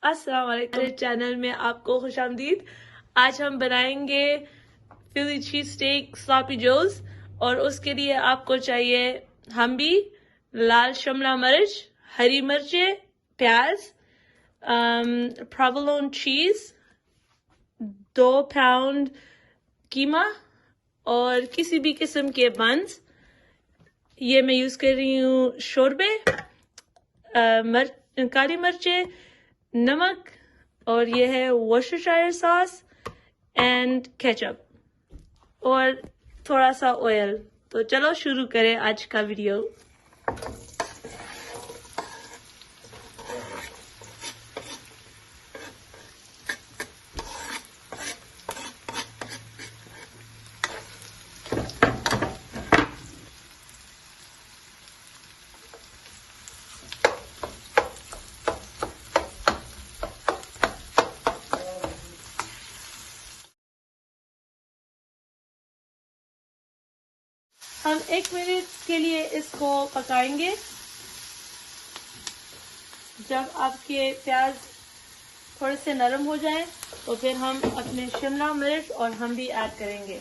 अस्सलाम वालेकुम, मेरे चैनल में आपको खुशामदीद। आज हम बनाएंगे फिली चीज स्टेक स्लॉपी जोस और उसके लिए आपको चाहिए हम्बी, लाल शिमला मिर्च, हरी मिर्चें, प्याज, प्रोवोलोन चीज, 2 पाउंड कीमा और किसी भी किस्म के बंस। ये मैं यूज कर रही हूँ शोरबे, काली मिर्चें, नमक और ये है वर्सेस्टायर सॉस एंड केचप और थोड़ा सा ऑयल। तो चलो शुरू करें आज का वीडियो। हम 1 मिनट के लिए इसको पकाएंगे। जब आपके प्याज थोड़े से नरम हो जाएं तो फिर हम अपने शिमला मिर्च और हम भी ऐड करेंगे।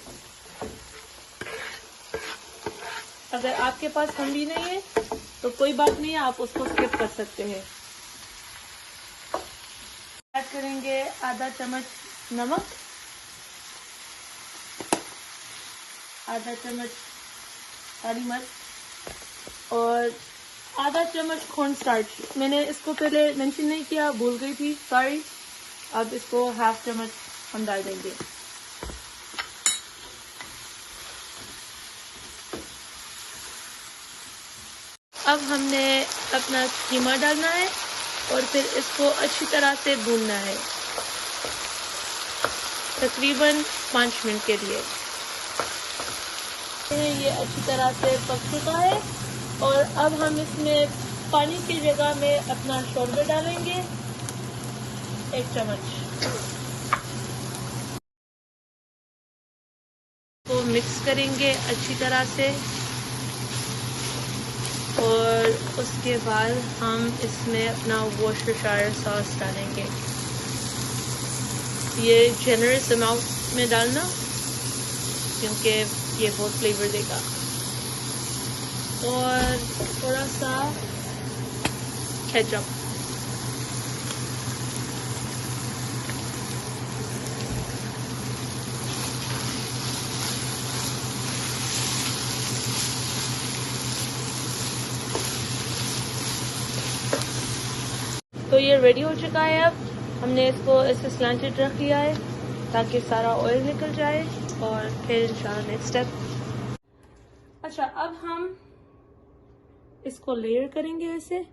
अगर आपके पास हम भी नहीं है तो कोई बात नहीं है, आप उसको स्किप कर सकते हैं। ऐड करेंगे आधा चम्मच नमक, आधा चम्मच काली मिर्च और आधा चम्मच कॉर्न स्टार्च। मैंने इसको पहले मेंशन नहीं किया, भूल गई थी, सॉरी। अब इसको हाफ चम्मच हम डाल देंगे। अब हमने अपना कीमा डालना है और फिर इसको अच्छी तरह से भूनना है, तकरीबन 5 मिनट के लिए। ये अच्छी तरह से पक चुका है और अब हम इसमें पानी की जगह में अपना शोरबा डालेंगे, 1 चम्मच। तो मिक्स करेंगे अच्छी तरह से और उसके बाद हम इसमें अपना वर्सेस्टायर सॉस डालेंगे। ये जेनरस अमाउंट में डालना क्योंकि ये बहुत फ्लेवर देगा। और थोड़ा सा केचप। तो ये रेडी हो चुका है। अब हमने इसको ऐसे स्लैंटेड रख लिया है ताकि सारा ऑयल निकल जाए और फिर इंशाल्लाह नेक्स्ट स्टेप। अच्छा, अब हम इसको लेयर करेंगे ऐसे।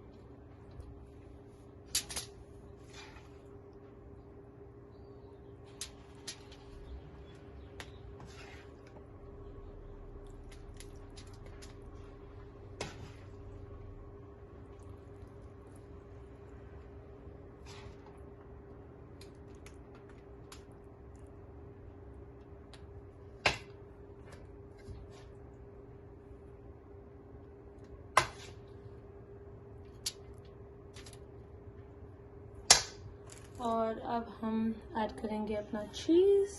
और अब हम ऐड करेंगे अपना चीज।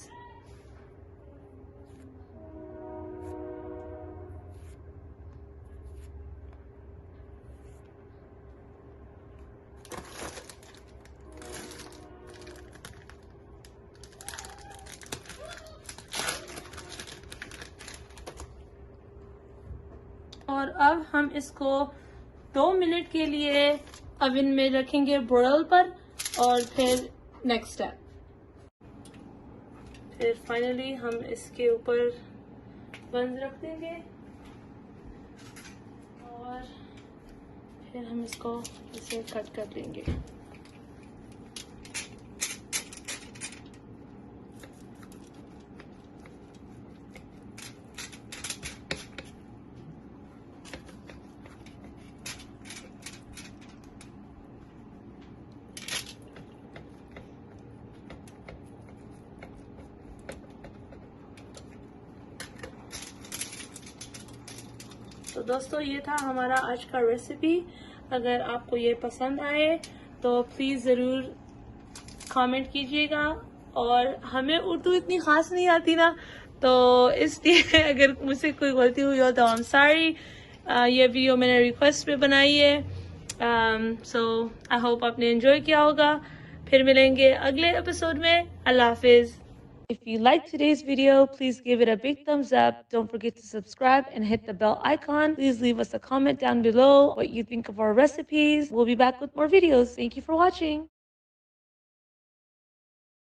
और अब हम इसको 2 मिनट के लिए ओवन में रखेंगे ब्रोइल पर और फिर नेक्स्ट स्टेप। फिर फाइनली हम इसके ऊपर बंद रख देंगे और फिर हम इसको इसे कट कर देंगे। तो दोस्तों, ये था हमारा आज का रेसिपी। अगर आपको ये पसंद आए तो प्लीज़ ज़रूर कमेंट कीजिएगा। और हमें उर्दू इतनी ख़ास नहीं आती ना, तो इसलिए अगर मुझसे कोई गलती हुई हो तो आई एम सॉरी। ये वीडियो मैंने रिक्वेस्ट पे बनाई है। सो आई होप आपने एंजॉय किया होगा। फिर मिलेंगे अगले एपिसोड में। अल्लाह हाफिज़। If you liked today's video, please give it a big thumbs up. Don't forget to subscribe and hit the bell icon. Please leave us a comment down below what you think of our recipes. We'll be back with more videos. Thank you for watching.